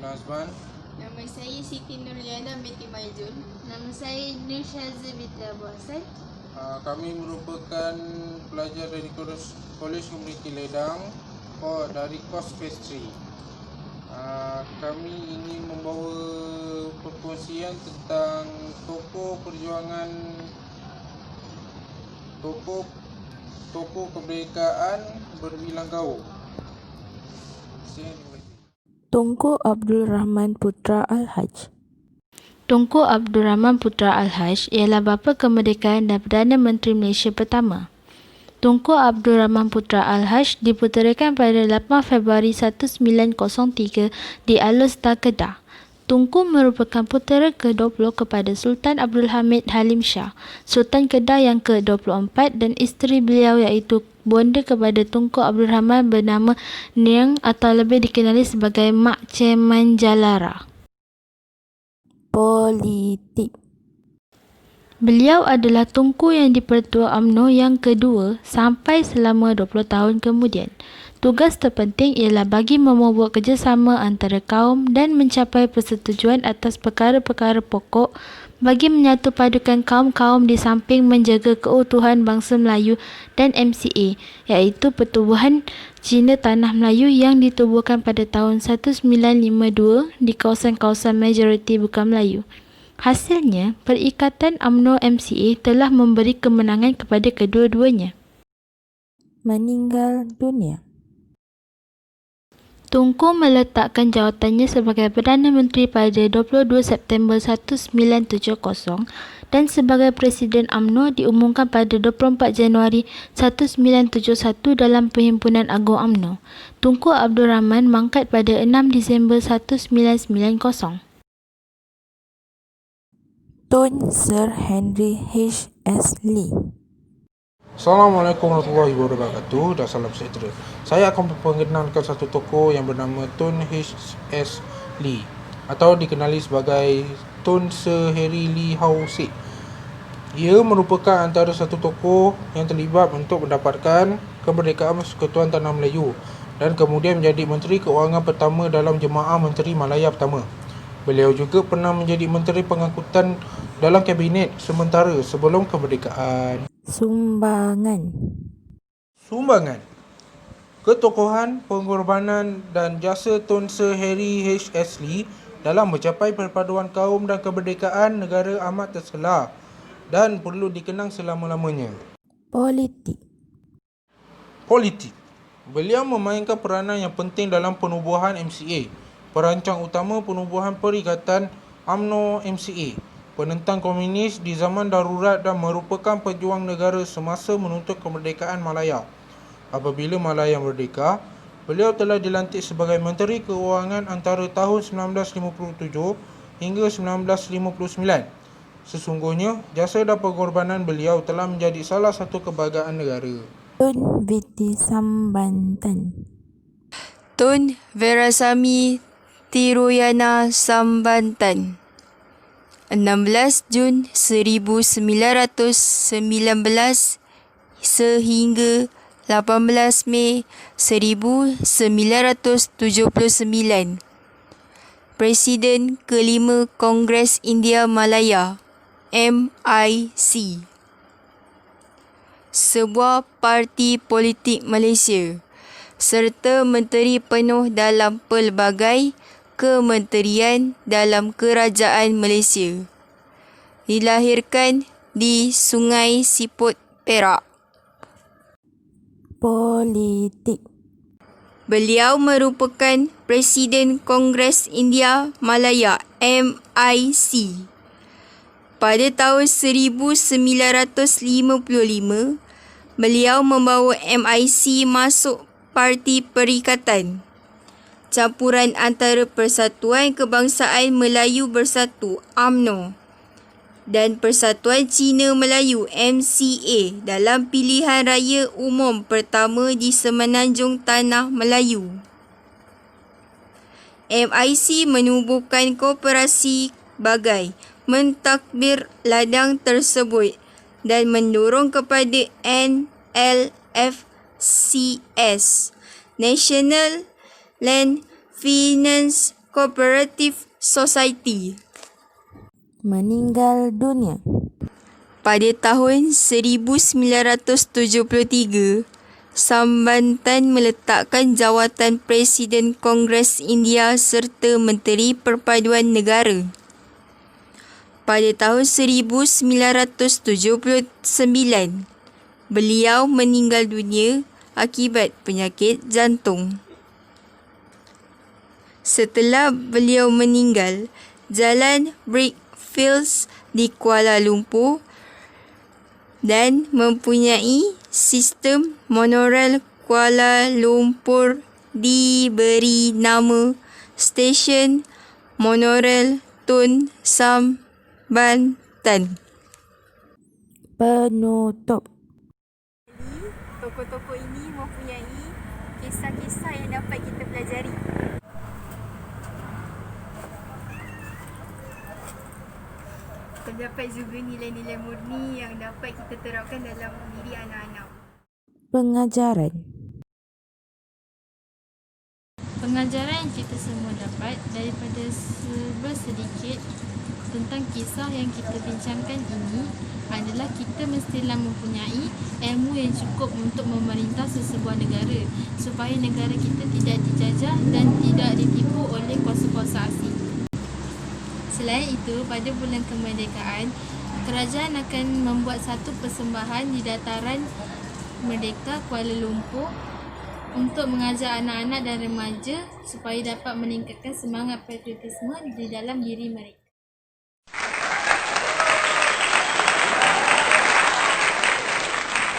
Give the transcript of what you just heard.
Nazman. Nama saya Siti Nurliana binti Maizul. Nama saya Nur Syazia binti Abu Hassan. Kami merupakan pelajar dari Kolej Komuniti Ledang dari kos pastry. Kami ingin membawa perkongsian tentang tokoh perjuangan, tokoh kemerdekaan berbilang gaul. Tunku Abdul Rahman Putra Al-Haj. Tunku Abdul Rahman Putra Al-Haj ialah bapa kemerdekaan dan Perdana Menteri Malaysia pertama. Tunku Abdul Rahman Putra Al-Haj diputerakan pada 8 Februari 1903 di Alor-Star, Kedah. Tunku merupakan putera ke-20 kepada Sultan Abdul Hamid Halim Shah, Sultan Kedah yang ke-24, dan isteri beliau iaitu bonda kepada Tunku Abdul Rahman bernama Niang atau lebih dikenali sebagai Mak Cik Manjalara. Politik. Beliau adalah Tunku yang di-Pertua UMNO yang kedua sampai selama 20 tahun kemudian. Tugas terpenting ialah bagi membuat kerjasama antara kaum dan mencapai persetujuan atas perkara-perkara pokok bagi menyatu padukan kaum-kaum di samping menjaga keutuhan bangsa Melayu dan MCA, iaitu Pertubuhan Cina Tanah Melayu yang ditubuhkan pada tahun 1952 di kawasan-kawasan majoriti bukan Melayu. Hasilnya, Perikatan UMNO MCA telah memberi kemenangan kepada kedua-duanya. Meninggal dunia. Tunku meletakkan jawatannya sebagai Perdana Menteri pada 22 September 1970 dan sebagai Presiden UMNO diumumkan pada 24 Januari 1971 dalam Perhimpunan Agung UMNO. Tunku Abdul Rahman mangkat pada 6 Disember 1990. Tun Sir Henry H.S. Lee. Assalamualaikum warahmatullahi wabarakatuh dan salam sejahtera. Saya akan memperkenalkan satu tokoh yang bernama Tun H.S. Lee atau dikenali sebagai Tun Sir Henry Lee How Sik. Ia merupakan antara satu tokoh yang terlibat untuk mendapatkan kemerdekaan Persekutuan Tanah Melayu dan kemudian menjadi Menteri Keuangan pertama dalam Jemaah Menteri Malaya pertama. Beliau juga pernah menjadi Menteri Pengangkutan dalam Kabinet sementara sebelum kemerdekaan. Sumbangan. Ketokohan, pengorbanan dan jasa Tun Sir Henry H.S. Lee dalam mencapai perpaduan kaum dan kemerdekaan negara amat terselah dan perlu dikenang selama-lamanya. Politik. Beliau memainkan peranan yang penting dalam penubuhan MCA, perancang utama penubuhan Perikatan UMNO MCA, penentang komunis di zaman darurat dan merupakan pejuang negara semasa menuntut kemerdekaan Malaya. Apabila Malaya merdeka, beliau telah dilantik sebagai Menteri Keuangan antara tahun 1957 hingga 1959. Sesungguhnya, jasa dan pengorbanan beliau telah menjadi salah satu kebanggaan negara. Tun Viti Sambantan. Tun Verasamy Tiruyana Sambantan. 16 Jun 1919 sehingga 18 Mei 1979. Presiden kelima Kongres India Malaya MIC. Sebuah parti politik Malaysia serta menteri penuh dalam pelbagai kementerian dalam Kerajaan Malaysia. Dilahirkan di Sungai Siput, Perak. Politik. Beliau merupakan Presiden Kongres India Malaya MIC. Pada tahun 1955, beliau membawa MIC masuk Parti Perikatan, campuran antara Persatuan Kebangsaan Melayu Bersatu UMNO dan Persatuan Cina Melayu MCA dalam pilihan raya umum pertama di Semenanjung Tanah Melayu. MIC menubuhkan koperasi bagai mentadbir ladang tersebut dan mendorong kepada NLFCS, National Land Finance Cooperative Society. Meninggal dunia. Pada tahun 1973, Sambantan meletakkan jawatan Presiden Kongres India serta Menteri Perpaduan Negara. Pada tahun 1979, beliau meninggal dunia akibat penyakit jantung. Setelah beliau meninggal, Jalan Brickfields di Kuala Lumpur dan mempunyai sistem monorail Kuala Lumpur diberi nama Stesen Monorail Tun Sambantan. Penutup. Toko-toko ini mempunyai kisah-kisah yang dapat kita pelajari. Terdapat juga nilai-nilai murni yang dapat kita terapkan dalam diri anak-anak. Pengajaran. Pengajaran yang kita semua dapat daripada serba sedikit tentang kisah yang kita bincangkan ini adalah kita mestilah mempunyai ilmu yang cukup untuk memerintah sesebuah negara supaya negara kita tidak dijajah dan tidak ditipu oleh kuasa-kuasa asing. Selain itu, pada bulan kemerdekaan, kerajaan akan membuat satu persembahan di dataran Merdeka Kuala Lumpur untuk mengajar anak-anak dan remaja supaya dapat meningkatkan semangat patriotisme di dalam diri mereka.